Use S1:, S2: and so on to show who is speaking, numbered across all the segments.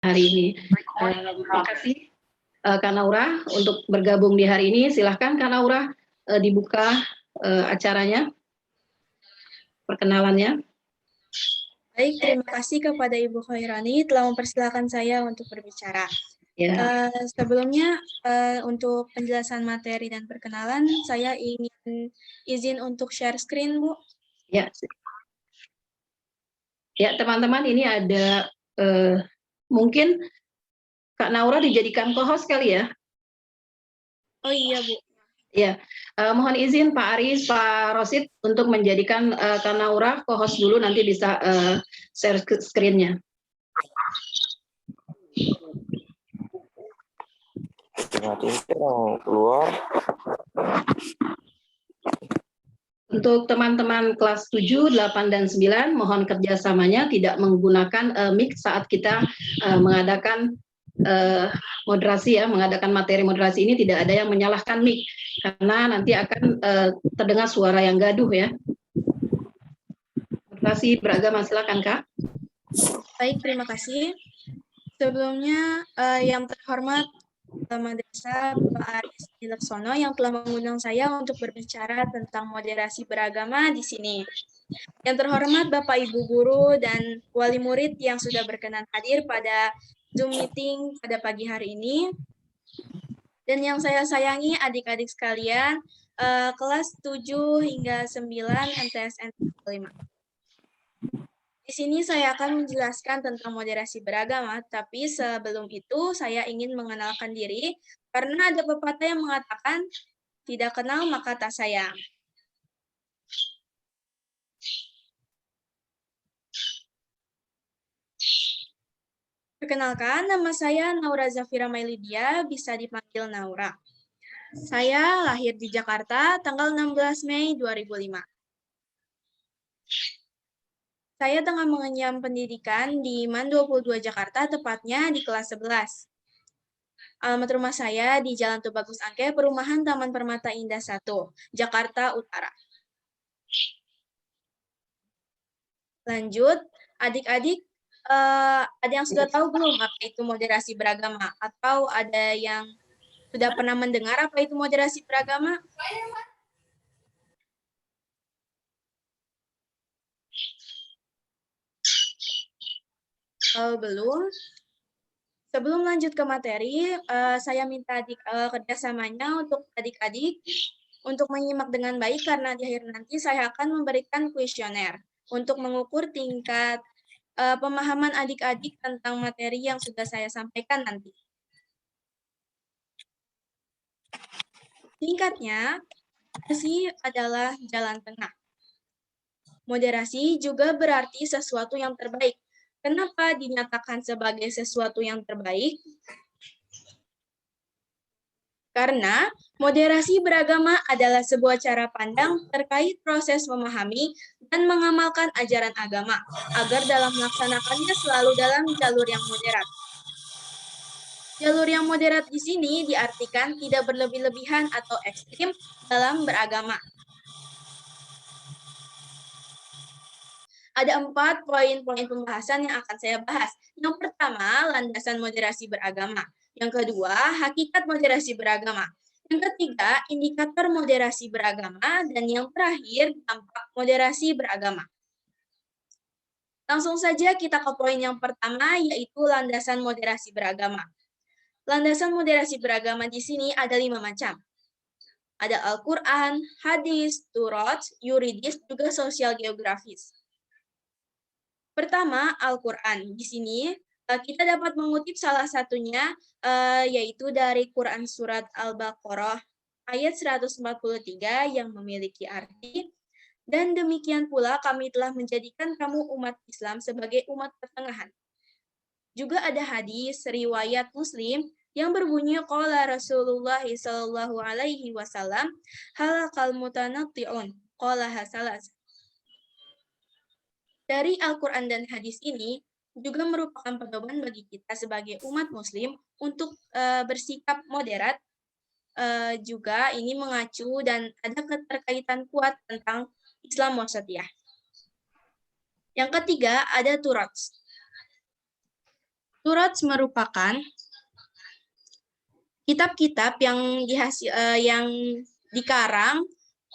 S1: hari ini. Terima kasih Kak Naura untuk bergabung di hari ini. Silahkan Kak Naura dibuka acaranya, perkenalannya.
S2: Baik, terima kasih kepada Ibu Khairani telah mempersilahkan saya untuk berbicara.
S1: Ya.
S2: Sebelumnya, untuk penjelasan materi dan perkenalan, saya ingin izin untuk share screen, Bu.
S1: Ya, ya teman-teman, ini ada mungkin Kak Naura dijadikan co-host kali ya?
S2: Oh iya, Bu.
S1: Ya, mohon izin Pak Aris, Pak Rosid untuk menjadikan Kak Naura co-host dulu, nanti bisa share screen-nya.
S3: Keluar.
S1: Untuk teman-teman kelas 7, 8, dan 9, mohon kerjasamanya tidak menggunakan mic saat kita mengadakan moderasi ya, mengadakan materi moderasi ini tidak ada yang menyalahkan mic, karena nanti akan terdengar suara yang gaduh ya. Moderasi beragama, silakan Kak.
S2: Baik, terima kasih. Sebelumnya, yang terhormat Madrasah Bapak Aris Dilaksono yang telah mengundang saya untuk berbicara tentang moderasi beragama di sini. Yang terhormat Bapak Ibu Guru dan wali murid yang sudah berkenan hadir pada Zoom meeting pada pagi hari ini. Dan yang saya sayangi adik-adik sekalian, kelas 7 hingga 9 MTSN 5. Di sini saya akan menjelaskan tentang moderasi beragama, tapi sebelum itu saya ingin mengenalkan diri, karena ada pepatah yang mengatakan, tidak kenal maka tak sayang. Perkenalkan, nama saya Naura Zafira Mailidia, bisa dipanggil Naura. Saya lahir di Jakarta tanggal 16 Mei 2005. Saya tengah mengenyam pendidikan di MAN 22 Jakarta, tepatnya di kelas 11. Alamat rumah saya di Jalan Tubagus Angke, Perumahan Taman Permata Indah 1, Jakarta Utara. Lanjut, adik-adik, ada yang sudah tahu belum apa itu moderasi beragama? Atau ada yang sudah pernah mendengar apa itu moderasi beragama? Belum. Sebelum lanjut ke materi, saya minta kerjasamanya untuk adik-adik untuk menyimak dengan baik, karena di akhir nanti saya akan memberikan kuesioner untuk mengukur tingkat pemahaman adik-adik tentang materi yang sudah saya sampaikan nanti. Singkatnya, moderasi adalah jalan tengah. Moderasi juga berarti sesuatu yang terbaik. Kenapa dinyatakan sebagai sesuatu yang terbaik? Karena moderasi beragama adalah sebuah cara pandang terkait proses memahami dan mengamalkan ajaran agama, agar dalam melaksanakannya selalu dalam jalur yang moderat. Jalur yang moderat di sini diartikan tidak berlebih-lebihan atau ekstrim dalam beragama. Ada 4 poin-poin pembahasan yang akan saya bahas. Yang pertama, landasan moderasi beragama. Yang kedua, hakikat moderasi beragama. Yang ketiga, indikator moderasi beragama. Dan yang terakhir, dampak moderasi beragama. Langsung saja kita ke poin yang pertama, yaitu landasan moderasi beragama. Landasan moderasi beragama di sini ada 5 macam. Ada Al-Quran, hadis, turat, yuridis, juga sosial geografis. Pertama, Al-Quran. Di sini kita dapat mengutip salah satunya, yaitu dari Quran Surat Al-Baqarah ayat 143 yang memiliki arti, dan demikian pula kami telah menjadikan kamu umat Islam sebagai umat pertengahan. Juga ada hadis riwayat Muslim yang berbunyi qala Rasulullah sallallahu alaihi wasallam halakal mutanatti'un qala hasalas. Dari Al-Quran dan hadis ini juga merupakan pedoman bagi kita sebagai umat muslim untuk bersikap moderat. Juga ini mengacu dan ada keterkaitan kuat tentang Islam wasatiyah. Yang ketiga ada turat. Turats merupakan kitab-kitab yang dikarang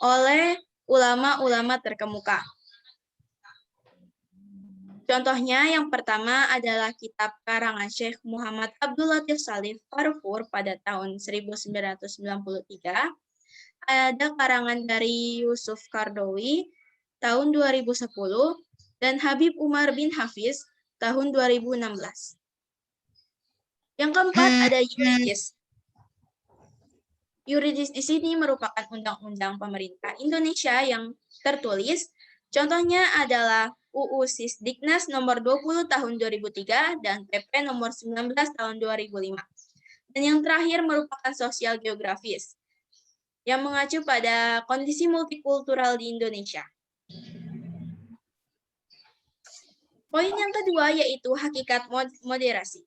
S2: oleh ulama-ulama terkemuka. Contohnya yang pertama adalah kitab karangan Syekh Muhammad Abdul Latif Shalih Farfur pada tahun 1993. Ada karangan dari Yusuf Qaradawi tahun 2010 dan Habib Umar bin Hafiz tahun 2016. Yang keempat ada yuridis. Yuridis di sini merupakan undang-undang pemerintah Indonesia yang tertulis. Contohnya adalah UU Sisdiknas nomor 20 tahun 2003 dan PP nomor 19 tahun 2005. Dan yang terakhir merupakan sosial geografis yang mengacu pada kondisi multikultural di Indonesia. Poin yang kedua yaitu hakikat moderasi.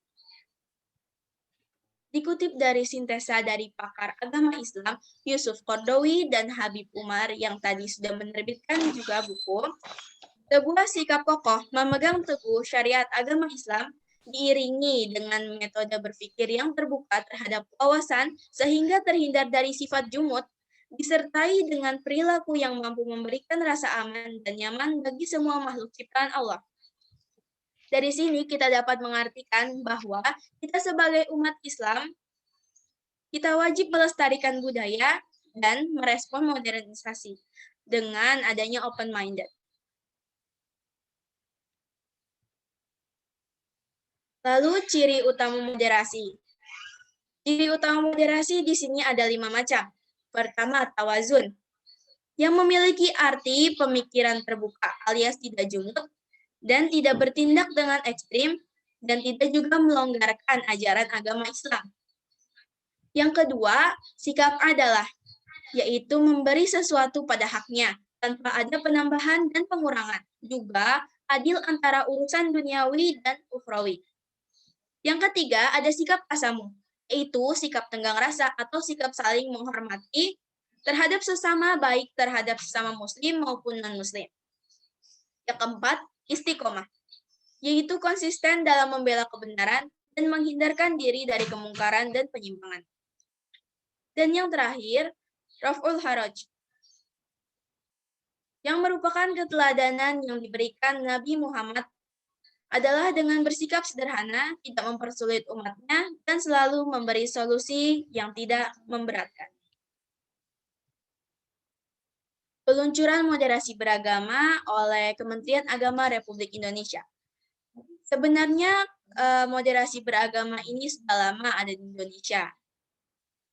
S2: Dikutip dari sintesa dari pakar agama Islam, Yusuf Qaradawi dan Habib Umar yang tadi sudah menerbitkan juga buku, sebuah sikap kokoh memegang teguh syariat agama Islam diiringi dengan metode berpikir yang terbuka terhadap wawasan sehingga terhindar dari sifat jumud, disertai dengan perilaku yang mampu memberikan rasa aman dan nyaman bagi semua makhluk ciptaan Allah. Dari sini kita dapat mengartikan bahwa kita sebagai umat Islam, kita wajib melestarikan budaya dan merespon modernisasi dengan adanya open-minded. Lalu ciri utama moderasi. Ciri utama moderasi di sini ada 5 macam. Pertama, tawazun, yang memiliki arti pemikiran terbuka alias tidak jumud dan tidak bertindak dengan ekstrim dan tidak juga melonggarkan ajaran agama Islam. Yang kedua, sikap adalah, yaitu memberi sesuatu pada haknya tanpa ada penambahan dan pengurangan, juga adil antara urusan duniawi dan ukhrawi. Yang ketiga, ada sikap tasamuh, yaitu sikap tenggang rasa atau sikap saling menghormati terhadap sesama, baik terhadap sesama muslim maupun non-muslim. Yang keempat, istiqomah, yaitu konsisten dalam membela kebenaran dan menghindarkan diri dari kemungkaran dan penyimpangan. Dan yang terakhir, raf'ul haraj, yang merupakan keteladanan yang diberikan Nabi Muhammad adalah dengan bersikap sederhana, tidak mempersulit umatnya, dan selalu memberi solusi yang tidak memberatkan. Peluncuran moderasi beragama oleh Kementerian Agama Republik Indonesia. Sebenarnya moderasi beragama ini sudah lama ada di Indonesia.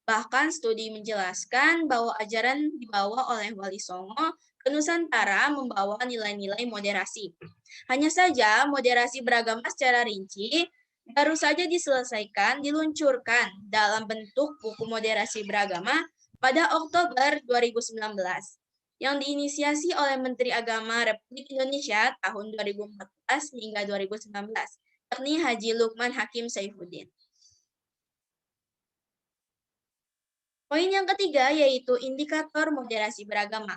S2: Bahkan studi menjelaskan bahwa ajaran dibawa oleh Wali Songo ke Nusantara membawa nilai-nilai moderasi. Hanya saja moderasi beragama secara rinci baru saja diluncurkan dalam bentuk buku moderasi beragama pada Oktober 2019 yang diinisiasi oleh Menteri Agama Republik Indonesia tahun 2014 hingga 2019, yakni Haji Lukman Hakim Saifuddin. Poin yang ketiga yaitu indikator moderasi beragama.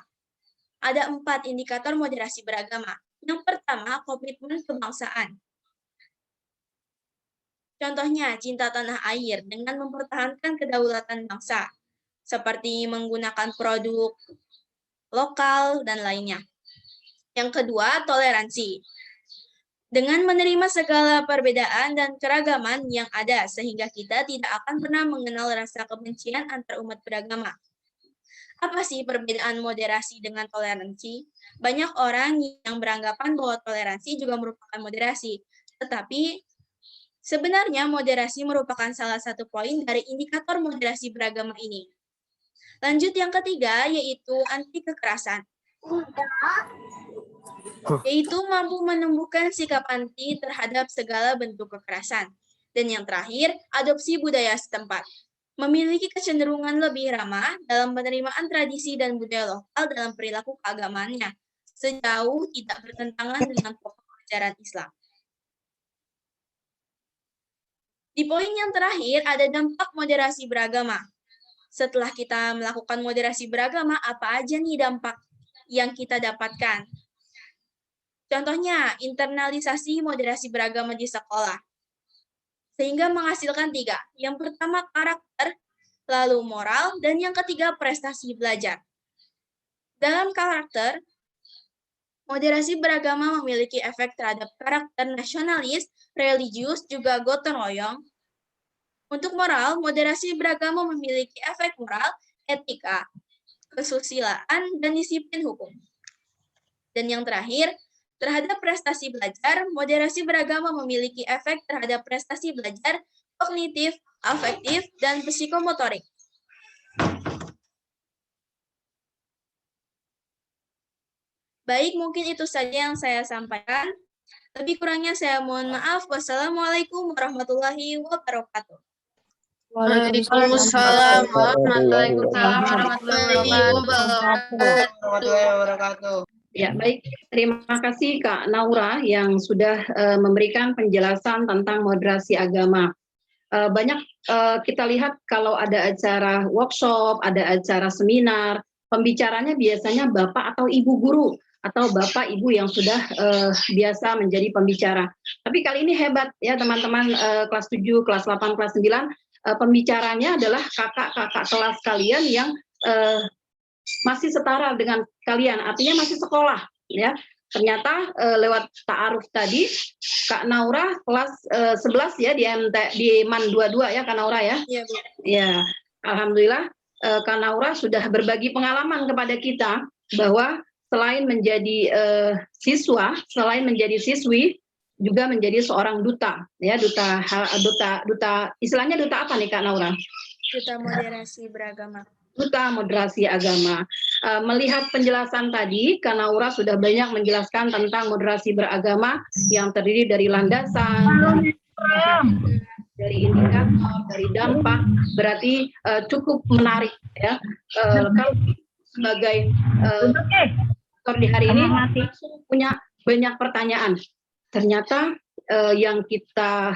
S2: Ada 4 indikator moderasi beragama. Yang pertama, komitmen kebangsaan. Contohnya, cinta tanah air dengan mempertahankan kedaulatan bangsa, seperti menggunakan produk lokal dan lainnya. Yang kedua, toleransi. Dengan menerima segala perbedaan dan keragaman yang ada, sehingga kita tidak akan pernah mengenal rasa kebencian antar umat beragama. Apa sih perbedaan moderasi dengan toleransi? Banyak orang yang beranggapan bahwa toleransi juga merupakan moderasi, tetapi sebenarnya moderasi merupakan salah satu poin dari indikator moderasi beragama ini. Lanjut yang ketiga, yaitu anti kekerasan. Yaitu mampu menumbuhkan sikap anti terhadap segala bentuk kekerasan. Dan yang terakhir, adopsi budaya setempat. Memiliki kecenderungan lebih ramah dalam penerimaan tradisi dan budaya lokal dalam perilaku keagamaannya, sejauh tidak bertentangan dengan pokok ajaran Islam. Di poin yang terakhir, ada dampak moderasi beragama. Setelah kita melakukan moderasi beragama, apa aja nih dampak yang kita dapatkan? Contohnya, internalisasi moderasi beragama di sekolah. sehingga menghasilkan 3. Yang pertama karakter, lalu moral, dan yang ketiga prestasi belajar. Dalam karakter, moderasi beragama memiliki efek terhadap karakter nasionalis, religius, juga gotong royong. Untuk moral, moderasi beragama memiliki efek moral, etika, kesusilaan, dan disiplin hukum. Dan yang terakhir, terhadap prestasi belajar, moderasi beragama memiliki efek terhadap prestasi belajar, kognitif, afektif, dan psikomotorik. Baik, mungkin itu saja yang saya sampaikan. Lebih kurangnya saya mohon maaf. Wassalamualaikum warahmatullahi wabarakatuh.
S3: Waalaikumsalam
S1: warahmatullahi
S3: wabarakatuh.
S1: Ya, baik. Terima kasih Kak Naura yang sudah memberikan penjelasan tentang moderasi agama. Banyak kita lihat kalau ada acara workshop, ada acara seminar, pembicaranya biasanya bapak atau ibu guru atau bapak ibu yang sudah biasa menjadi pembicara. Tapi kali ini hebat ya teman-teman kelas 7, kelas 8, kelas 9, pembicaranya adalah kakak-kakak kelas kalian yang masih setara dengan kalian, artinya masih sekolah ya. Ternyata lewat ta'aruf tadi Kak Naura kelas 11 ya di MAN 22 ya Kak Naura ya.
S2: Iya, Bu.
S1: Ya, alhamdulillah Kak Naura sudah berbagi pengalaman kepada kita bahwa selain menjadi siswa, selain menjadi siswi juga menjadi seorang duta ya, duta istilahnya duta apa nih Kak Naura?
S2: Duta moderasi beragama.
S1: Duta moderasi agama. Melihat penjelasan tadi, Kak Naura sudah banyak menjelaskan tentang moderasi beragama yang terdiri dari landasan, dari indikator, dari dampak, berarti cukup menarik ya. Kalau sebagai di hari ini langsung punya banyak pertanyaan. Ternyata yang kita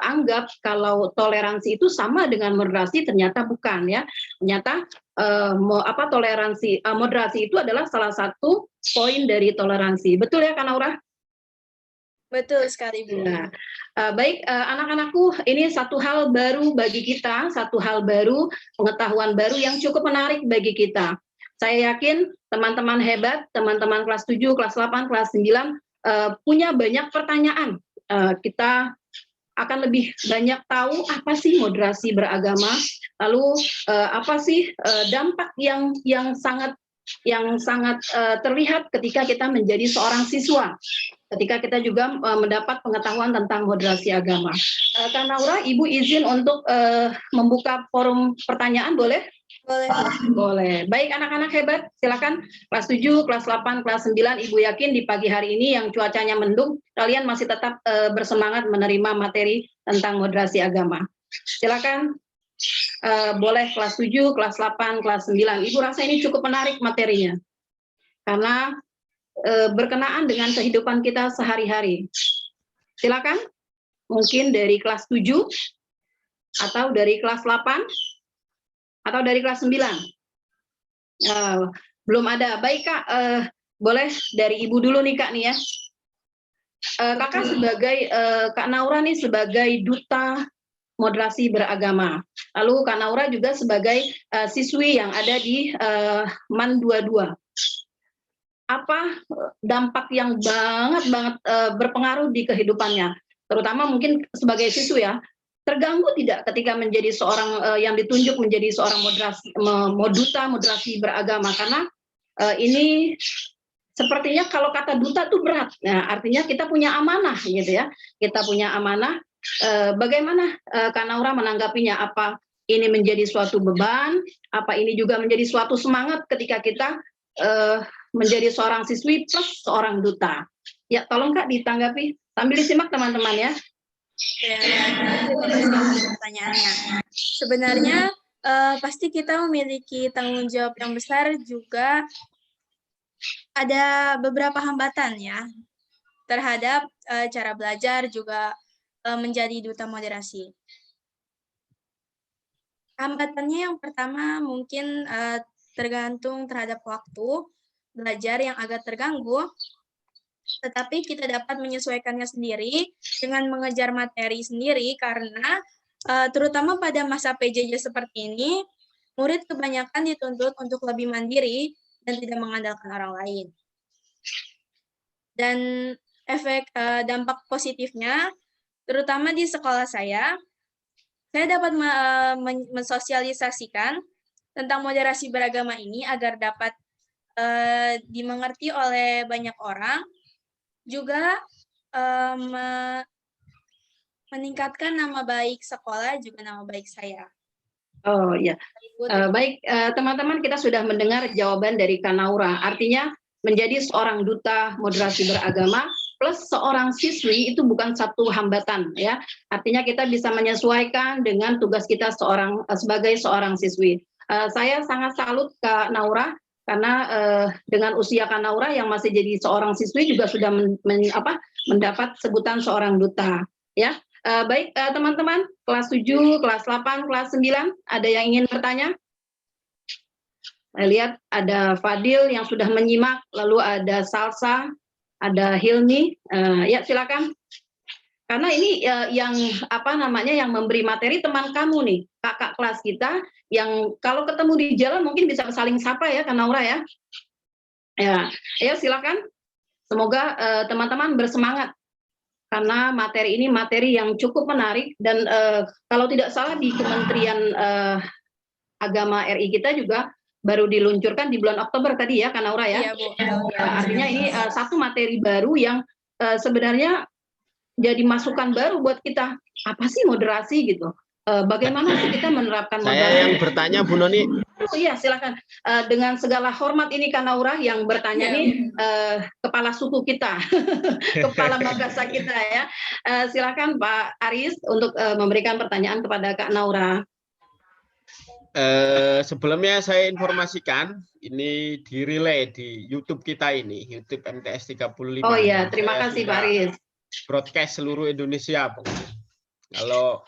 S1: anggap kalau toleransi itu sama dengan moderasi, ternyata bukan ya. Ternyata moderasi itu adalah salah satu poin dari toleransi. Betul ya Kak Naura?
S2: Betul sekali, Bu.
S1: Nah, baik anak-anakku, ini satu hal baru bagi kita, satu hal baru, pengetahuan baru yang cukup menarik bagi kita. Saya yakin teman-teman hebat, teman-teman kelas 7, kelas 8, kelas 9 punya banyak pertanyaan. Kita akan lebih banyak tahu apa sih moderasi beragama, lalu apa sih dampak yang sangat terlihat ketika kita menjadi seorang siswa, ketika kita juga mendapat pengetahuan tentang moderasi agama. Kak Naura, Ibu izin untuk membuka forum pertanyaan, boleh?
S2: Boleh.
S1: Boleh. Baik anak-anak hebat, silakan kelas 7, kelas 8, kelas 9, Ibu yakin di pagi hari ini yang cuacanya mendung, kalian masih tetap bersemangat menerima materi tentang moderasi agama. Silakan boleh kelas 7, kelas 8, kelas 9. Ibu rasa ini cukup menarik materinya. Karena berkenaan dengan kehidupan kita sehari-hari. Silakan. Mungkin dari kelas 7 atau dari kelas 8 atau dari kelas 9? Belum ada. Baik Kak, boleh dari Ibu dulu nih Kak nih ya. Kakak sebagai Kak Naura nih sebagai duta moderasi beragama. Lalu Kak Naura juga sebagai siswi yang ada di MAN 22. Apa dampak yang banget berpengaruh di kehidupannya? Terutama mungkin sebagai siswi ya. Terganggu tidak ketika menjadi seorang yang ditunjuk menjadi seorang duta moderasi beragama, karena ini sepertinya kalau kata duta tuh berat. Nah, artinya kita punya amanah gitu ya. Kita punya amanah. Bagaimana Kak Naura menanggapinya? Apa ini menjadi suatu beban? Apa ini juga menjadi suatu semangat ketika kita menjadi seorang siswi plus seorang duta? Ya, tolong Kak ditanggapi sambil disimak teman-teman ya.
S2: Terima kasih atas pertanyaannya. Sebenarnya pasti kita memiliki tanggung jawab yang besar, juga ada beberapa hambatan ya terhadap cara belajar, juga menjadi duta moderasi. Hambatannya yang pertama mungkin tergantung terhadap waktu belajar yang agak terganggu. tetapi kita dapat menyesuaikannya sendiri dengan mengejar materi sendiri karena terutama pada masa PJJ seperti ini, murid kebanyakan dituntut untuk lebih mandiri dan tidak mengandalkan orang lain. Dan dampak positifnya, terutama di sekolah saya dapat mensosialisasikan tentang moderasi beragama ini agar dapat dimengerti oleh banyak orang, juga meningkatkan nama baik sekolah, juga nama baik saya.
S1: Oh ya, baik teman-teman, kita sudah mendengar jawaban dari Kak Naura. Artinya menjadi seorang duta moderasi beragama plus seorang siswi itu bukan satu hambatan ya. Artinya kita bisa menyesuaikan dengan tugas kita sebagai seorang siswi. Saya sangat salut Kak Naura karena dengan usia Kak Naura yang masih jadi seorang siswi juga sudah mendapat sebutan seorang duta ya. Baik teman-teman, kelas 7, kelas 8, kelas 9, ada yang ingin bertanya? Saya lihat ada Fadil yang sudah menyimak, lalu ada Salsa, ada Hilmi, ya silakan. Karena ini yang memberi materi teman kamu nih, kakak kelas kita, yang kalau ketemu di jalan mungkin bisa saling sapa ya, Kak Naura ya. Ya silakan. Semoga teman-teman bersemangat. Karena materi ini materi yang cukup menarik dan kalau tidak salah di Kementerian Agama RI kita juga baru diluncurkan di bulan Oktober tadi ya, Kak Naura ya.
S2: Iya, Bu.
S1: Artinya ini satu materi baru yang sebenarnya jadi masukan baru buat kita. Apa sih moderasi gitu? Bagaimana sih kita menerapkan moderasi?
S4: Saya yang bertanya, Bu Noni.
S1: Oh iya, silakan. Dengan segala hormat ini Kak Naura yang bertanya nih kepala suku kita, kepala madrasah kita ya. Silakan Pak Aris untuk memberikan pertanyaan kepada Kak Naura.
S4: Sebelumnya saya informasikan ini direlay di YouTube kita ini, YouTube MTS 35.
S1: Oh iya, terima kasih Pak Aris.
S4: Broadcast seluruh Indonesia. Kalau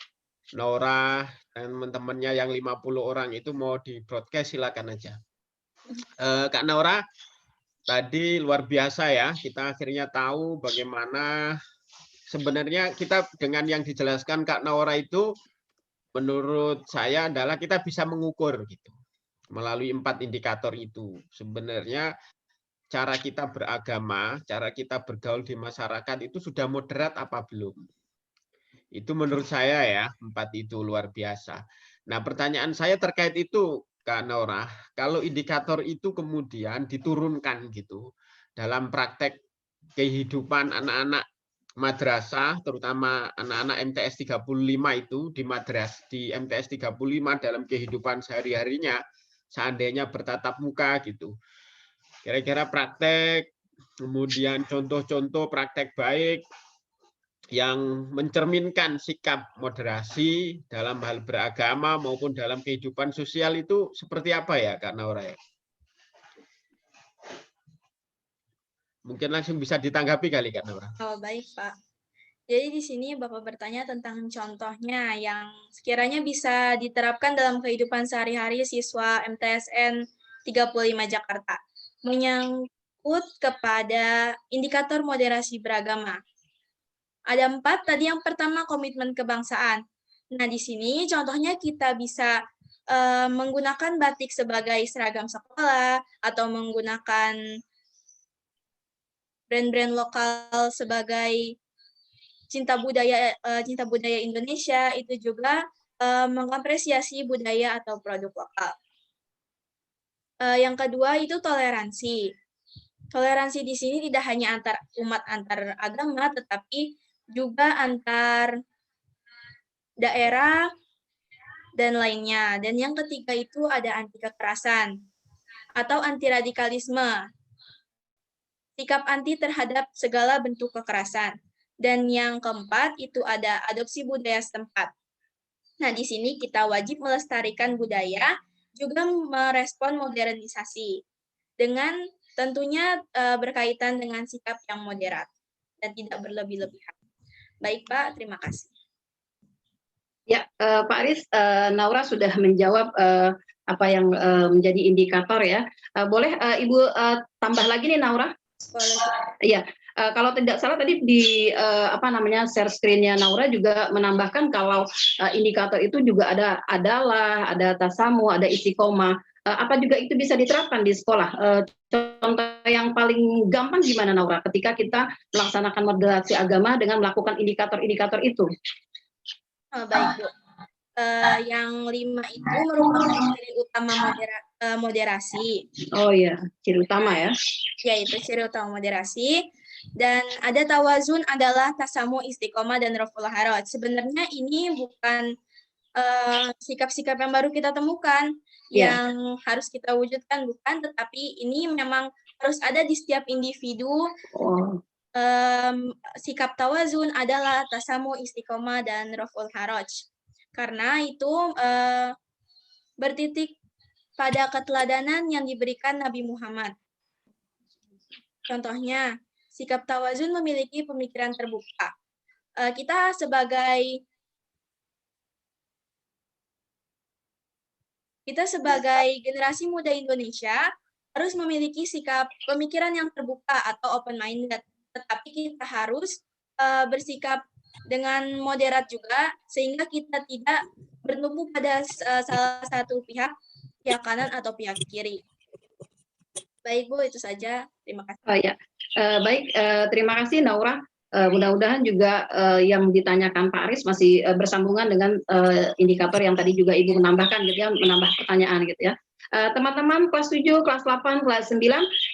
S4: Naura dan teman-temannya yang 50 orang itu mau di broadcast silakan aja. Kak Naura, tadi luar biasa ya, kita akhirnya tahu bagaimana sebenarnya kita dengan yang dijelaskan Kak Naura itu menurut saya adalah kita bisa mengukur gitu. Melalui 4 indikator itu. Sebenarnya cara kita beragama, cara kita bergaul di masyarakat itu sudah moderat apa belum? Itu menurut saya ya, 4 itu luar biasa. Nah, pertanyaan saya terkait itu, Kak Naura, kalau indikator itu kemudian diturunkan gitu dalam praktek kehidupan anak-anak madrasah, terutama anak-anak MTS 35 itu di MTS 35 dalam kehidupan sehari-harinya, seandainya bertatap muka gitu. Kira-kira praktek, kemudian contoh-contoh praktek baik yang mencerminkan sikap moderasi dalam hal beragama maupun dalam kehidupan sosial itu seperti apa ya, Kak Naura? Mungkin langsung bisa ditanggapi kali, Kak Naura.
S2: Oh, baik, Pak. Jadi di sini Bapak bertanya tentang contohnya yang sekiranya bisa diterapkan dalam kehidupan sehari-hari siswa MTSN 35 Jakarta. Menyangkut kepada indikator moderasi beragama. Ada 4, tadi yang pertama komitmen kebangsaan. Nah, di sini contohnya kita bisa menggunakan batik sebagai seragam sekolah, atau menggunakan brand-brand lokal sebagai cinta budaya Indonesia, itu juga mengapresiasi budaya atau produk lokal. Yang kedua itu toleransi. Toleransi di sini tidak hanya antar umat antar agama, tetapi juga antar daerah dan lainnya. Dan yang ketiga itu ada anti kekerasan atau anti radikalisme. Sikap anti terhadap segala bentuk kekerasan. Dan yang keempat itu ada adopsi budaya setempat. Nah, di sini kita wajib melestarikan budaya, juga merespon modernisasi. Dengan tentunya berkaitan dengan sikap yang moderat dan tidak berlebih-lebihan. Baik, Pak. Terima kasih.
S1: Ya, Pak Aris, Naura sudah menjawab apa yang menjadi indikator ya. Boleh Ibu tambah lagi nih Naura?
S2: Boleh.
S1: Iya, Kalau tidak salah tadi di share screen-nya Naura juga menambahkan kalau indikator itu juga ada adalah, ada tasamu, ada istiqomah. Apa juga itu bisa diterapkan di sekolah? Contoh yang paling gampang gimana Naura ketika kita melaksanakan moderasi agama dengan melakukan indikator-indikator itu?
S2: Baik Bu. Yang 5 itu merupakan ciri utama moderasi.
S1: Oh iya, ciri utama ya.
S2: Yaitu ciri utama moderasi. Dan ada tawazun adalah tasamu, istiqomah, dan raful haraj. Sebenarnya ini bukan sikap-sikap yang baru kita temukan, yang harus kita wujudkan, bukan, tetapi ini memang harus ada di setiap individu. Sikap tawazun adalah tasamu, istiqomah, dan raful haraj. Karena itu bertitik pada keteladanan yang diberikan Nabi Muhammad. Contohnya, sikap tawazun memiliki pemikiran terbuka. Kita sebagai generasi muda Indonesia harus memiliki sikap pemikiran yang terbuka atau open-minded. Tetapi kita harus bersikap dengan moderat juga, sehingga kita tidak bertumpu pada salah satu pihak kanan atau pihak kiri. Baik Bu, itu saja. Terima kasih.
S1: Baik, terima kasih Naura. Mudah-mudahan juga yang ditanyakan Pak Aris masih bersambungan dengan indikator yang tadi juga Ibu menambahkan gitu ya, menambah pertanyaan gitu ya. Teman-teman kelas 7, kelas 8, kelas 9,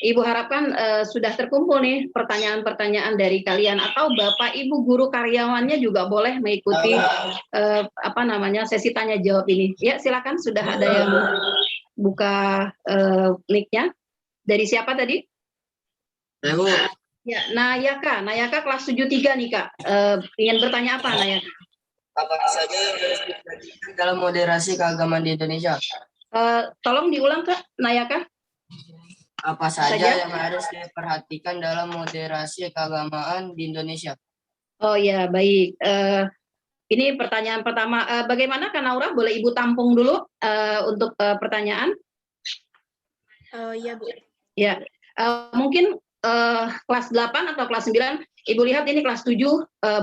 S1: Ibu harapkan sudah terkumpul nih pertanyaan-pertanyaan dari kalian, atau Bapak Ibu guru karyawannya juga boleh mengikuti sesi tanya jawab ini. Ya, silakan, sudah ada yang buka mic-nya. Dari siapa tadi?
S3: Ibu.
S1: Ya, Nayaka kelas 73 nih Kak. Ingin bertanya apa Nayaka?
S3: Apa saja yang harus diperhatikan dalam moderasi keagamaan di Indonesia?
S1: Tolong diulang Kak, Nayaka.
S3: Apa saja yang harus diperhatikan dalam moderasi keagamaan di Indonesia?
S1: Oh ya, baik. Ini pertanyaan pertama. Bagaimana Kak Naura? Boleh Ibu tampung dulu untuk pertanyaan?
S2: Iya Bu.
S1: Ya, mungkin kelas 8 atau kelas 9, Ibu lihat ini kelas 7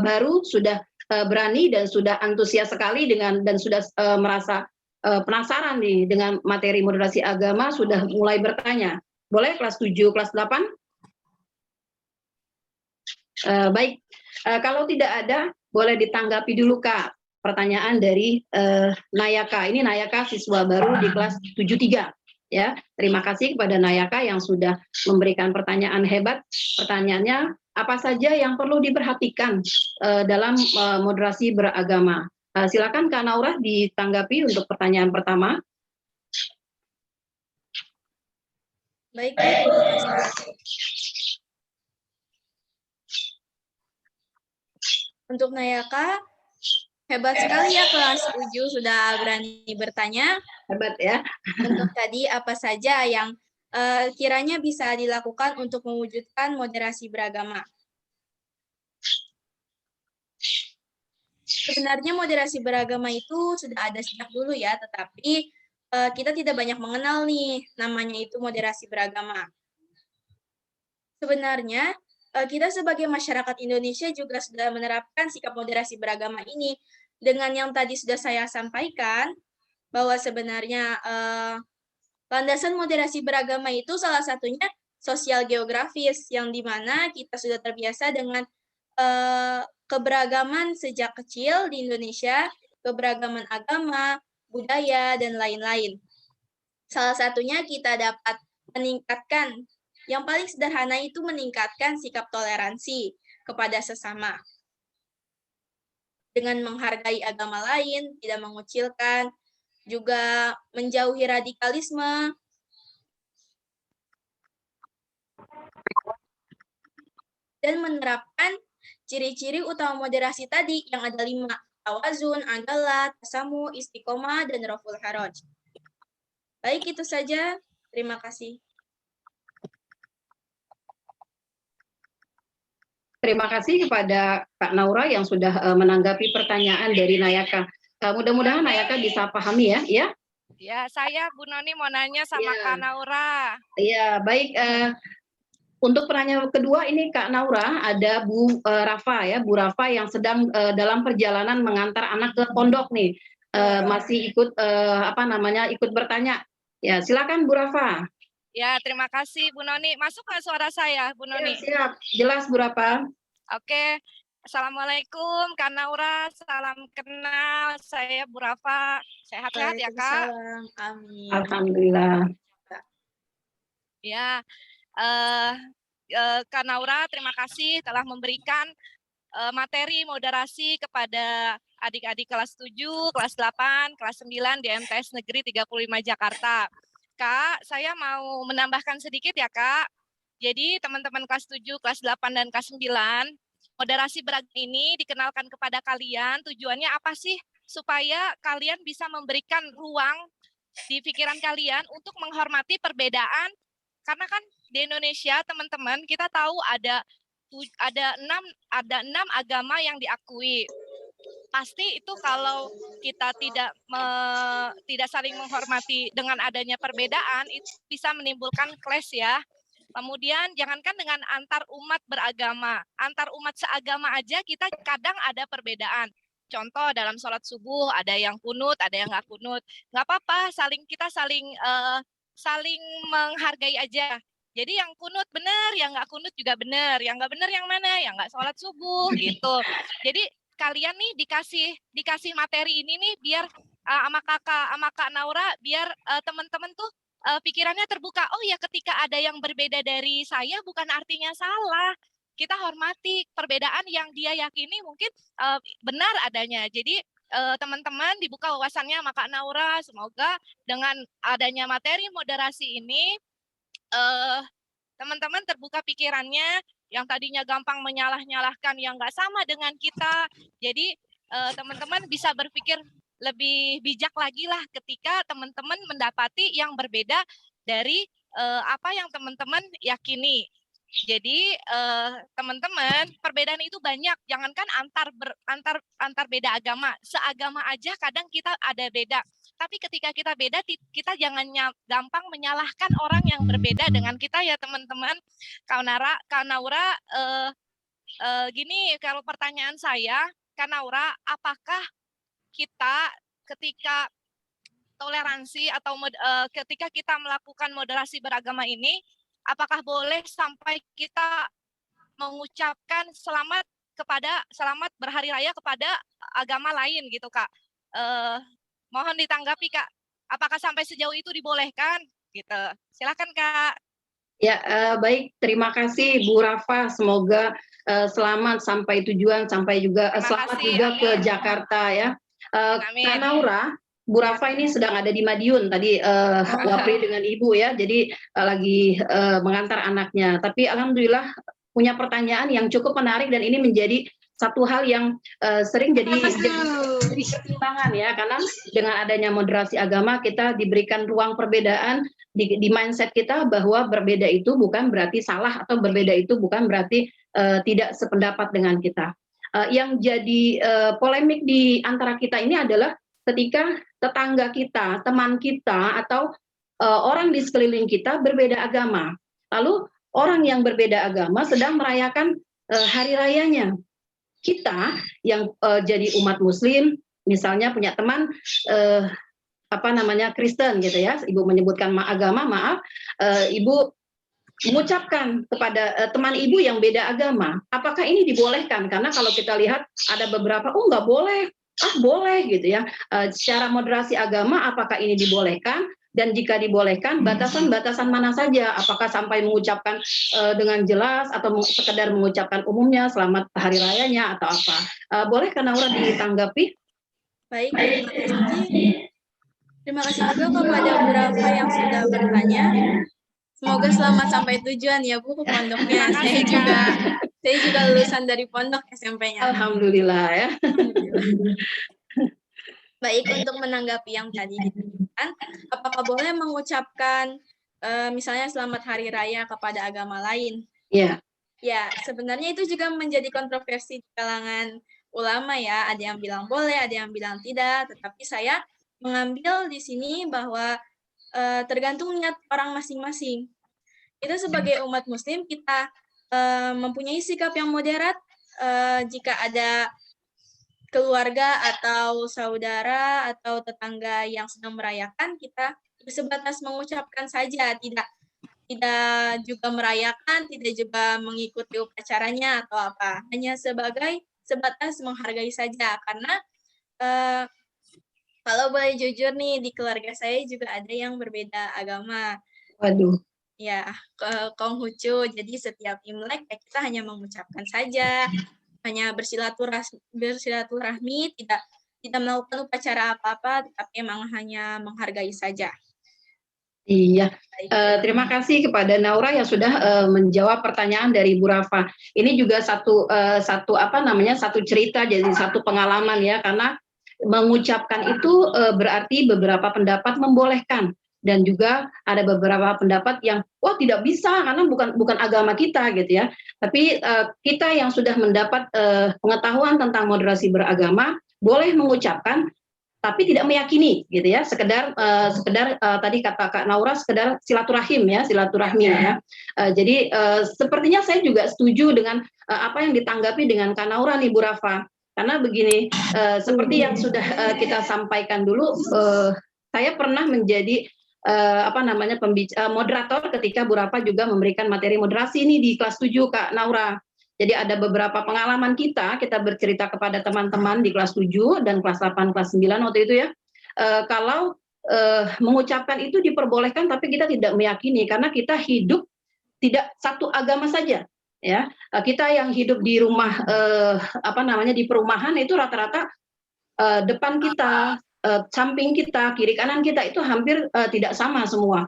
S1: baru sudah berani dan sudah antusias sekali dan sudah merasa penasaran nih dengan materi moderasi agama, sudah mulai bertanya. Boleh kelas 7, kelas 8? Baik, kalau tidak ada, boleh ditanggapi dulu Kak pertanyaan dari Nayaka. Ini Nayaka siswa baru di kelas 73. Ya, terima kasih kepada Nayaka yang sudah memberikan pertanyaan hebat. Pertanyaannya, apa saja yang perlu diperhatikan dalam moderasi beragama? Silakan Kak Naura ditanggapi untuk pertanyaan pertama.
S2: Baik, terima kasih. Untuk Nayaka, hebat sekali ya kelas 7 sudah berani bertanya.
S1: Hebat ya.
S2: Untuk tadi apa saja yang kiranya bisa dilakukan untuk mewujudkan moderasi beragama? Sebenarnya moderasi beragama itu sudah ada sejak dulu ya, tetapi kita tidak banyak mengenal nih namanya itu moderasi beragama. Sebenarnya kita sebagai masyarakat Indonesia juga sudah menerapkan sikap moderasi beragama ini. Dengan yang tadi sudah saya sampaikan, bahwa sebenarnya landasan moderasi beragama itu salah satunya sosial geografis, yang dimana kita sudah terbiasa dengan keberagaman sejak kecil di Indonesia, keberagaman agama, budaya, dan lain-lain. Salah satunya kita dapat meningkatkan, yang paling sederhana itu meningkatkan sikap toleransi kepada sesama. Dengan menghargai agama lain, tidak mengucilkan, juga menjauhi radikalisme, dan menerapkan ciri-ciri utama moderasi tadi yang ada 5, tawazun, adalah, tasamu, istiqomah, dan raful haraj. Baik, itu saja. Terima kasih.
S1: Terima kasih kepada Kak Naura yang sudah menanggapi pertanyaan dari Nayaka. Mudah-mudahan Nayaka bisa pahami ya.
S5: Ya, saya Bu Noni mau nanya sama Kak Naura.
S1: Iya, baik. Untuk penanya kedua ini Kak Naura, ada Bu Rafa ya, Bu Rafa yang sedang dalam perjalanan mengantar anak ke pondok nih. Masih ikut ikut bertanya. Ya, silakan Bu Rafa.
S5: Ya, terima kasih Bu Noni. Masuk nggak suara saya, Bu
S1: Ya,
S5: Noni?
S1: siap, jelas Bu Rafa.
S5: Oke. Assalamualaikum Kak Naura, salam kenal. Saya Bu Rafa. Sehat-sehat ya Kak?
S2: Waalaikumsalam. Amin.
S1: Alhamdulillah.
S5: Ya, Kak Naura, terima kasih telah memberikan materi moderasi kepada adik-adik kelas 7, kelas 8, kelas 9 di MTS Negeri 35 Jakarta. Kak, saya mau menambahkan sedikit ya Kak. Jadi teman-teman kelas 7, kelas 8, dan kelas 9, moderasi beragam ini dikenalkan kepada kalian. Tujuannya apa sih? Supaya kalian bisa memberikan ruang di pikiran kalian untuk menghormati perbedaan. Karena kan di Indonesia, teman-teman, kita tahu ada 6 agama yang diakui. Pasti itu kalau kita tidak saling menghormati dengan adanya perbedaan, itu bisa menimbulkan clash ya. Kemudian jangankan dengan antar umat beragama, antar umat seagama aja kita kadang ada perbedaan. Contoh dalam sholat subuh ada yang kunut, ada yang nggak kunut. Nggak apa-apa, kita saling menghargai aja. Jadi yang kunut benar, yang nggak kunut juga benar. Yang nggak benar yang mana? Yang nggak sholat subuh gitu. Jadi kalian nih dikasih materi ini nih biar sama Kak Naura, biar teman-teman tuh pikirannya terbuka. Oh ya, ketika ada yang berbeda dari saya bukan artinya salah. Kita hormati perbedaan yang dia yakini mungkin benar adanya. Jadi teman-teman dibuka wawasannya sama Kak Naura. Semoga dengan adanya materi moderasi ini teman-teman terbuka pikirannya, yang tadinya gampang menyalah-nyalahkan yang nggak sama dengan kita. Jadi teman-teman bisa berpikir lebih bijak lagi lah ketika teman-teman mendapati yang berbeda dari apa yang teman-teman yakini. Jadi teman-teman, perbedaan itu banyak. Jangankan antar beda agama, seagama aja kadang kita ada beda. Tapi ketika kita beda, kita jangan gampang menyalahkan orang yang berbeda dengan kita ya teman-teman. Kak Naura, gini, kalau pertanyaan saya, Kak Naura, apakah kita ketika toleransi atau ketika kita melakukan moderasi beragama ini, apakah boleh sampai kita mengucapkan selamat berhari raya kepada agama lain gitu Kak? Mohon ditanggapi Kak. Apakah sampai sejauh itu dibolehkan? Gitu. Silakan Kak.
S1: Ya, baik. Terima kasih Bu Rafa. Semoga selamat sampai tujuan, sampai juga selamat juga ke Jakarta ya. Kak Naura, Bu Rafa ini sedang ada di Madiun tadi Wapri dengan Ibu ya. Jadi lagi mengantar anaknya. Tapi alhamdulillah punya pertanyaan yang cukup menarik dan ini menjadi satu hal yang sering jadi pertimbangan ya, karena dengan adanya moderasi agama kita diberikan ruang perbedaan di mindset kita bahwa berbeda itu bukan berarti salah atau berbeda itu bukan berarti tidak sependapat dengan kita. Yang jadi polemik di antara kita ini adalah ketika tetangga kita, teman kita, atau orang di sekeliling kita berbeda agama. Lalu orang yang berbeda agama sedang merayakan hari rayanya. Kita yang jadi umat Muslim, misalnya punya teman Kristen gitu ya, Ibu menyebutkan agama, maaf, Ibu mengucapkan kepada teman Ibu yang beda agama, apakah ini dibolehkan? Karena kalau kita lihat ada beberapa, nggak boleh, boleh gitu ya. Secara moderasi agama, apakah ini dibolehkan? Dan jika dibolehkan, batasan-batasan mana saja? Apakah sampai mengucapkan dengan jelas atau sekedar mengucapkan umumnya selamat hari rayanya atau apa? Boleh Kak Naura ditanggapi?
S2: Baik, terima kasih. Terima kasih juga kepada Bu Rafa yang sudah bertanya. Semoga selamat sampai tujuan ya Bu ke pondoknya. Saya juga lulusan dari pondok SMP-nya.
S1: Alhamdulillah ya.
S2: Baik, untuk menanggapi yang tadi ditanyakan, apakah boleh mengucapkan misalnya selamat hari raya kepada agama lain?
S1: Iya.
S2: Ya, sebenarnya itu juga menjadi kontroversi di kalangan ulama ya. Ada yang bilang boleh, ada yang bilang tidak. Tetapi saya mengambil di sini bahwa tergantung niat orang masing-masing. itu sebagai umat Muslim kita mempunyai sikap yang moderat jika ada keluarga atau saudara atau tetangga yang sedang merayakan, kita sebatas mengucapkan saja, tidak juga merayakan, tidak juga mengikuti upacaranya atau apa, hanya sebatas menghargai saja, karena kalau boleh jujur nih, di keluarga saya juga ada yang berbeda agama.
S1: Waduh.
S2: Ya, Konghucu. Jadi setiap Imlek ya kita hanya mengucapkan saja, hanya bersilaturahmi, tidak melakukan upacara apa-apa, tapi memang hanya menghargai saja.
S1: Iya, terima kasih kepada Naura yang sudah menjawab pertanyaan dari Bu Rafa. Ini juga satu cerita, jadi satu pengalaman ya, karena mengucapkan itu berarti beberapa pendapat membolehkan, dan juga ada beberapa pendapat yang wah tidak bisa karena bukan agama kita gitu ya. Tapi kita yang sudah mendapat pengetahuan tentang moderasi beragama boleh mengucapkan, tapi tidak meyakini gitu ya, sekedar tadi kata Kak Naura, sekedar silaturahmi ya. Jadi sepertinya saya juga setuju dengan apa yang ditanggapi dengan Kak Naura nih Bu Rafa, karena begini, seperti yang sudah kita sampaikan dulu, saya pernah menjadi moderator ketika Bu Rafa juga memberikan materi moderasi ini di kelas 7 Kak Naura. Jadi ada beberapa pengalaman kita bercerita kepada teman-teman di kelas 7 dan kelas 8, kelas 9 waktu itu ya. Kalau mengucapkan itu diperbolehkan, tapi kita tidak meyakini karena kita hidup tidak satu agama saja. Ya, kita yang hidup di rumah di perumahan itu rata-rata depan kita, samping kita, kiri kanan kita itu hampir tidak sama semua.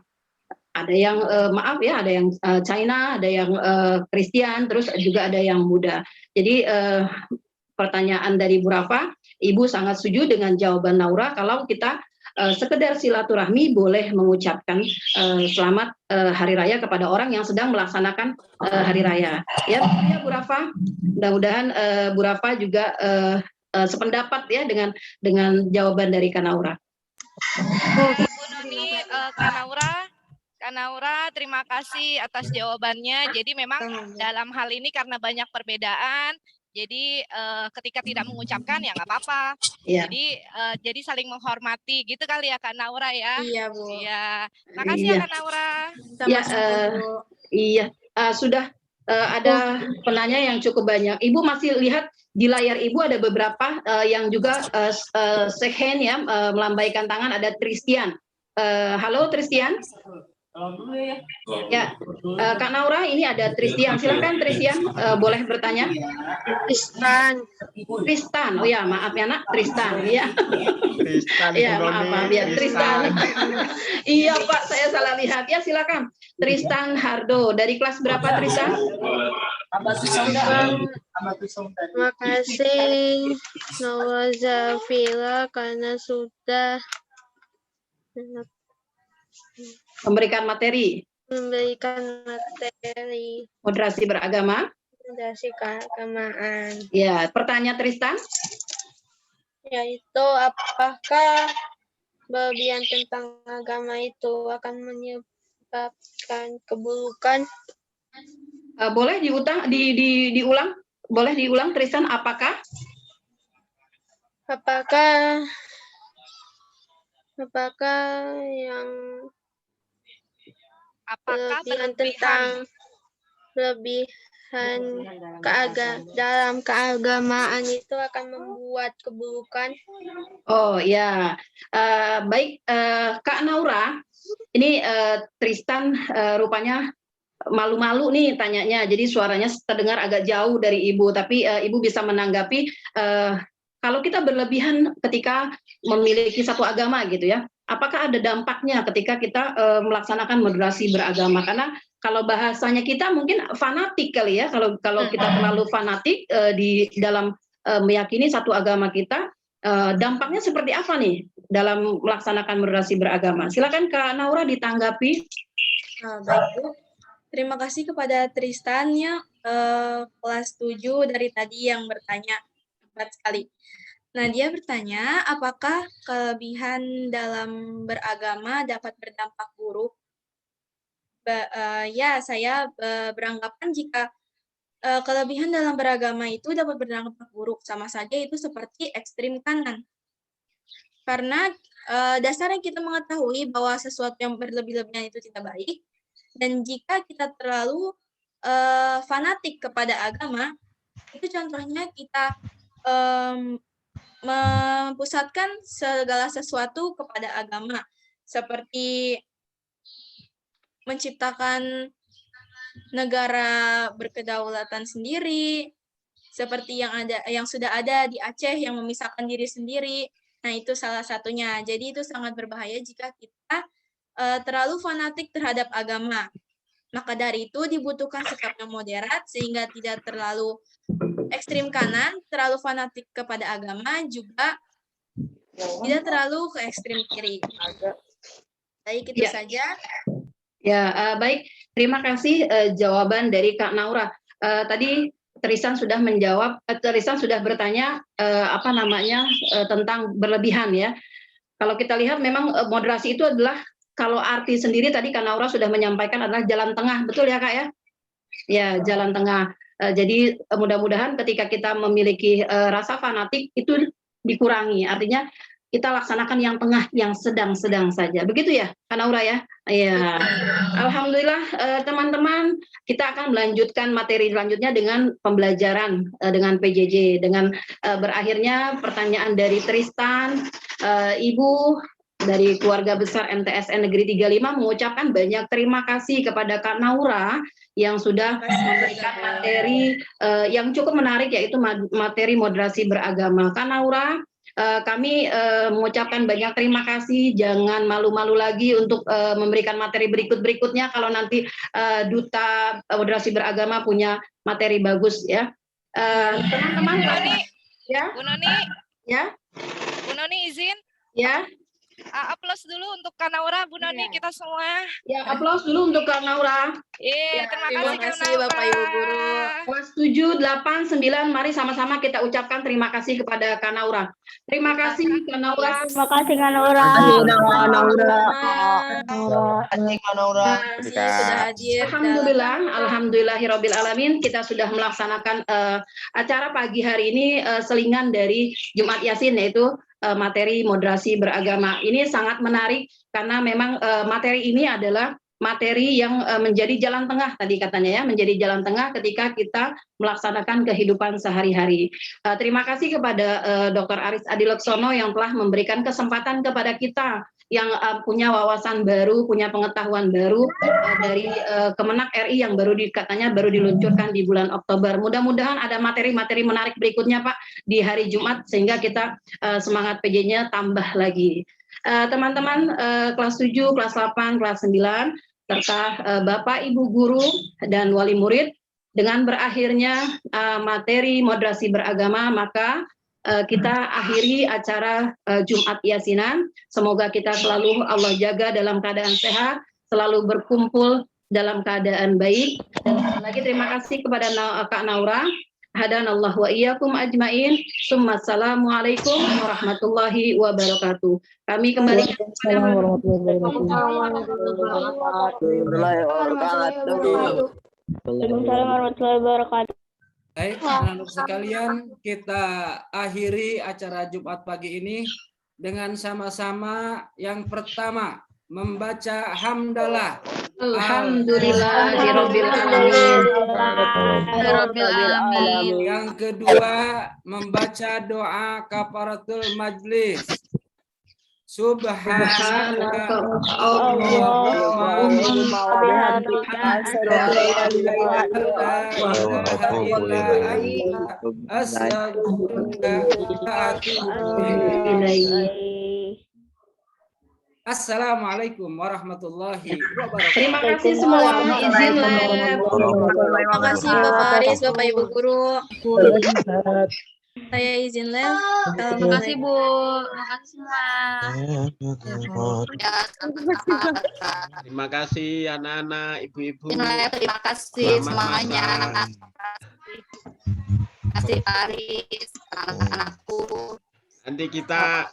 S1: Ada yang ada yang China, ada yang Kristen, terus juga ada yang Buddha. Jadi pertanyaan dari Bu Rafa, Ibu sangat setuju dengan jawaban Naura kalau kita sekedar silaturahmi boleh mengucapkan selamat hari raya kepada orang yang sedang melaksanakan hari raya. Ya, Bu Rafa. Mudah-mudahan Bu Rafa juga sependapat ya dengan jawaban dari Kak Naura.
S5: Ibu Noni, Kak Naura, terima kasih atas jawabannya. Jadi memang dalam hal ini karena banyak perbedaan, jadi ketika tidak mengucapkan ya nggak apa-apa.
S1: Iya.
S5: Jadi saling menghormati gitu kali ya Kak Naura ya.
S2: Iya, Bu.
S5: Iya. Makasih ya Kak Naura.
S1: Ya, iya. Sudah ada penanya yang cukup banyak. Ibu masih lihat di layar Ibu ada beberapa yang juga shake hand ya, melambaikan tangan. Ada Tristian. Halo Tristian. Ya, Kak Naura, ini ada Tristian. Silakan Tristian, boleh bertanya. Tristan. Oh ya, maaf ya Nak, Tristan. Ya.
S4: Tristan.
S1: Ya, maaf ya Tristan. Iya Pak, saya salah lihat. Ya, silakan. Tristan Hardo, dari kelas berapa Tristan?
S6: Terima kasih Naura Zafira karena sudah
S1: memberikan materi moderasi beragama.
S6: Moderasi keagamaan.
S1: Ya, pertanyaan Tristan?
S6: Yaitu apakah berlebihan tentang agama itu akan menyebabkan keburukan?
S1: Boleh diulang? Boleh diulang Tristan, apakah?
S6: Apakah yang berlebihan tentang dalam keagamaan itu akan membuat keburukan?
S1: Oh ya, baik Kak Naura, ini Tristan rupanya malu-malu nih tanyanya, jadi suaranya terdengar agak jauh dari Ibu, tapi Ibu bisa menanggapi kalau kita berlebihan ketika memiliki satu agama gitu ya, apakah ada dampaknya ketika kita melaksanakan moderasi beragama? Karena kalau bahasanya kita mungkin fanatik kali ya, kalau kita terlalu fanatik di dalam meyakini satu agama kita, dampaknya seperti apa nih dalam melaksanakan moderasi beragama? Silakan Kak Naura ditanggapi.
S2: Baik Bu. Terima kasih kepada Tristan ya, kelas 7 dari tadi yang bertanya. Hebat sekali. Nah, dia bertanya, apakah kelebihan dalam beragama dapat berdampak buruk saya beranggapan jika kelebihan dalam beragama itu dapat berdampak buruk, sama saja itu seperti ekstrim kanan. Karena dasarnya kita mengetahui bahwa sesuatu yang berlebih-lebihan itu tidak baik, dan jika kita terlalu fanatik kepada agama, itu contohnya kita mempusatkan segala sesuatu kepada agama, seperti menciptakan negara berkedaulatan sendiri, seperti yang sudah ada di Aceh yang memisahkan diri sendiri. Nah, itu salah satunya. Jadi itu sangat berbahaya jika kita terlalu fanatik terhadap agama. Maka dari itu dibutuhkan sikap yang moderat sehingga tidak terlalu ekstrim kanan, terlalu fanatik kepada agama, juga tidak terlalu ke ekstrim kiri. Baik, itu saja.
S1: Ya, baik. Terima kasih jawaban dari Kak Naura. Tadi Trisan sudah menjawab, Trisan sudah bertanya tentang berlebihan ya. Kalau kita lihat memang moderasi itu adalah, kalau arti sendiri tadi Kak Naura sudah menyampaikan, adalah jalan tengah, betul ya Kak ya? Ya, jalan tengah. Jadi mudah-mudahan ketika kita memiliki rasa fanatik itu dikurangi. Artinya kita laksanakan yang tengah, yang sedang-sedang saja. Begitu ya, Kak Naura ya? Ya. Alhamdulillah teman-teman, kita akan melanjutkan materi selanjutnya dengan pembelajaran dengan PJJ, dengan berakhirnya pertanyaan dari Tristan. Ibu dari keluarga besar MTSN Negeri 35 mengucapkan banyak terima kasih kepada Kak Naura yang sudah memberikan materi yang cukup menarik, yaitu materi moderasi beragama. Kak Naura, kami mengucapkan banyak terima kasih. Jangan malu-malu lagi untuk memberikan materi berikutnya kalau nanti Duta Moderasi Beragama punya materi bagus ya. Teman-teman, ya.
S5: Bu Noni,
S1: ya.
S5: Bu Noni izin.
S1: Ya.
S5: Aplaus dulu untuk Kak Naura, Bu Noni, kita semua.
S1: Ya, aplaus dulu untuk Kak Naura.
S5: Terima kasih
S2: Bapak Ibu Guru.
S1: Kelas 7, 8, 9, mari sama-sama kita ucapkan terima kasih kepada Kak Naura. Terima kasih Kak Naura.
S6: Terima kasih Kak Naura.
S2: Sudah hadir.
S1: Alhamdulillahirabbil alamin, kita sudah melaksanakan acara pagi hari ini, selingan dari Jumat Yasin, yaitu materi moderasi beragama. Ini sangat menarik karena memang materi ini adalah materi yang menjadi jalan tengah tadi katanya ya, menjadi jalan tengah ketika kita melaksanakan kehidupan sehari-hari. Terima kasih kepada Dr. Aris Adileksono yang telah memberikan kesempatan kepada kita yang punya wawasan baru, punya pengetahuan baru dari Kemenak RI yang katanya baru diluncurkan di bulan Oktober. Mudah-mudahan ada materi-materi menarik berikutnya Pak di hari Jumat sehingga kita semangat PJ-nya tambah lagi. Teman-teman kelas 7, kelas 8, kelas 9 serta Bapak Ibu guru dan wali murid, dengan berakhirnya materi moderasi beragama, maka kita akhiri acara Jumat Yasinan. Semoga kita selalu Allah jaga dalam keadaan sehat, selalu berkumpul dalam keadaan baik. Dan sekali lagi terima kasih kepada Kak Naura. Hadanallahu wa iyyakum ajmain. Assalamualaikum warahmatullahi wabarakatuh. Kami kembali
S6: warahmatullahi wabarakatuh.
S7: Baik, anak-anak sekalian, kita akhiri acara Jumat pagi ini dengan sama-sama yang pertama membaca hamdalah.
S1: Alhamdulillahirabbil alamin.
S7: Yang kedua membaca doa kafaratul majlis. Subhanaka Allahumma wa Assalamualaikum warahmatullahi wabarakatuh.
S1: Terima kasih semua. Izin
S2: Terima kasih Bapak Aris, Bapak Ibu guru. Saya izin live.
S8: Terima kasih Bu. Terima kasih semua.
S4: Terima kasih anak-anak, ibu-ibu.
S8: Terima kasih semuanya. Terima kasih Pak Aris, anak-anakku.
S4: Nanti kita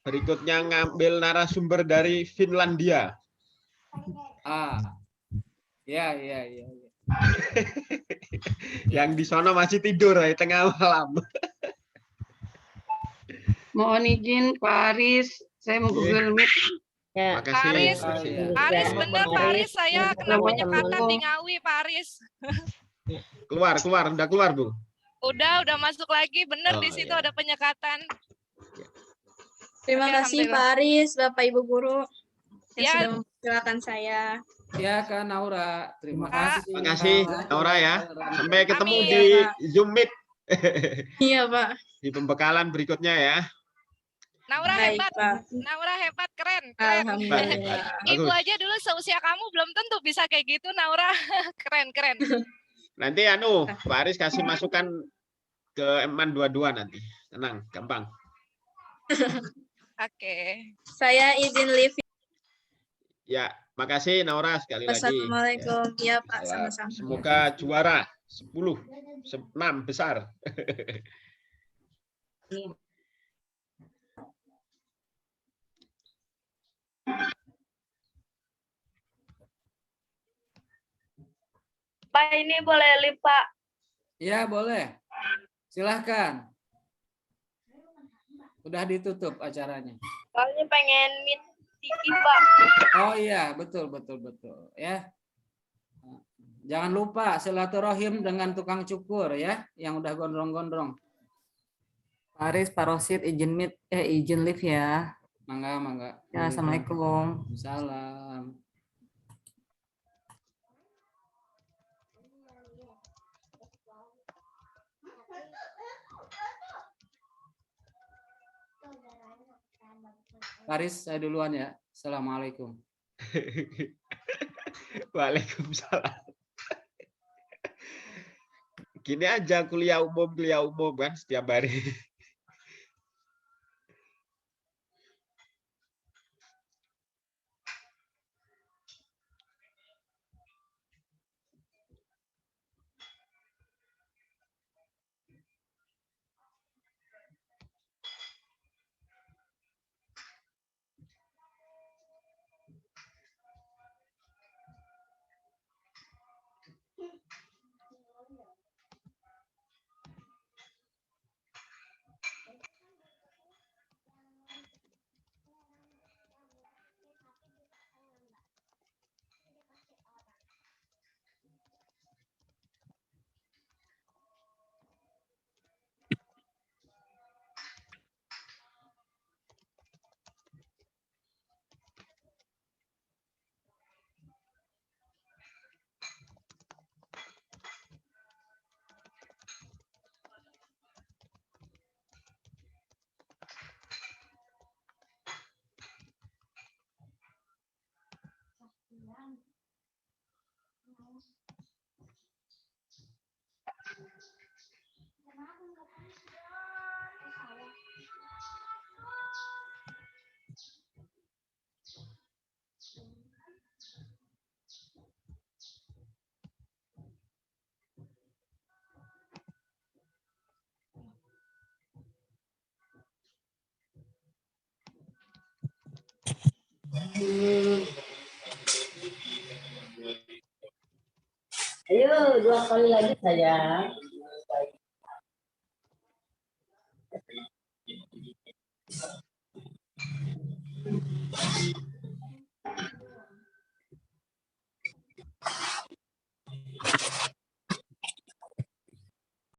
S4: berikutnya ngambil narasumber dari Finlandia.
S7: Ah, ya.
S4: Yang di sana masih tidur ya tengah malam.
S1: Mohon izin Pak Aris, saya mau Google Meet.
S6: Ya.
S4: Makasih.
S5: Aris.
S4: makasih.
S5: Aris bener Pak Aris, saya kena penyekatan di Ngawi Pak Aris.
S4: Keluar, udah keluar, Bu.
S5: Udah masuk lagi, bener
S4: Oh,
S5: di situ
S4: iya.
S5: ada penyekatan.
S2: Terima
S5: Oke,
S2: kasih
S5: alhamdulillah.
S2: Pak Aris, Bapak Ibu guru yang
S5: Ya.
S2: sudah mempersilakan saya.
S7: Ya Kak Naura, terima
S5: Kak.
S7: kasih.
S4: Makasih Naura ya. Sampai ketemu
S5: Amin.
S4: di
S2: Iya, Pak.
S4: Zoom Meet
S2: Iya Pak.
S4: di pembekalan berikutnya ya.
S5: Naura
S2: Baik
S5: hebat,
S2: Pak.
S5: Naura hebat, keren.
S2: Alhamdulillah.
S5: Ibu
S4: Bagus.
S5: aja dulu seusia kamu belum tentu bisa kayak gitu, Naura. Keren.
S4: Nanti Pak Aris kasih masukan ke Eman 22 nanti. Tenang, gampang.
S5: Oke.
S2: Saya izin live.
S4: Ya, makasih Naura sekali lagi.
S2: Wassalamualaikum. Ya Pak,
S4: Salam.
S2: sama-sama.
S4: Semoga juara 10, 6 besar.
S6: Pak, ini boleh live, Pak.
S7: Ya boleh, silahkan. Udah ditutup acaranya.
S6: Soalnya pengen meet Tiki, Pak.
S7: Oh iya, betul ya. Jangan lupa silaturahim dengan tukang cukur ya, yang udah gondrong-gondrong.
S9: Pak Aris, Pak Rosid, izin live ya.
S7: Mangga.
S9: Ya, Assalamualaikum.
S7: Salam. Paris, saya duluan ya. Assalamualaikum.
S4: Waalaikumsalam. Gini aja kuliah umum kan setiap hari.
S10: Ayo 2 kali lagi sayang.